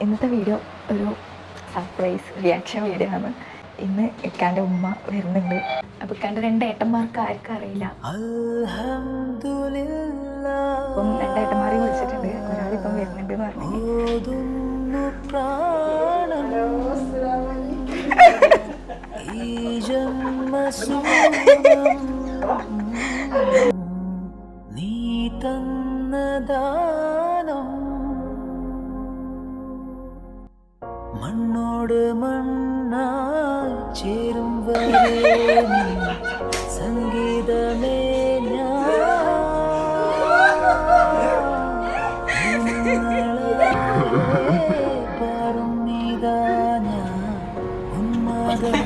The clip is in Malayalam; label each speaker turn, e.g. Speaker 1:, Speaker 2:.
Speaker 1: ഇന്നത്തെ വീഡിയോ ഒരു സർപ്രൈസ് റിയാക്ഷൻ വീഡിയോ ആണ്. ഇന്ന് ഇക്കാൻ്റെ ഉമ്മ വരുന്നുണ്ട്. അപ്പം ഇക്കാൻ്റെ 2 ഏട്ടന്മാർക്ക് ആർക്കും അറിയില്ല. അപ്പം 2 ഏട്ടന്മാരെയും വിളിച്ചിട്ടുണ്ട്. ഒരാളിപ്പം വരുന്നുണ്ട് എന്ന് പറഞ്ഞു.
Speaker 2: നീ തന്നദാനം മണ്ണോട് മണ്ണായി ചേരും വരെ സംഗീതമേ പാറും നീതാ ഞാൻ ഉന്മാദം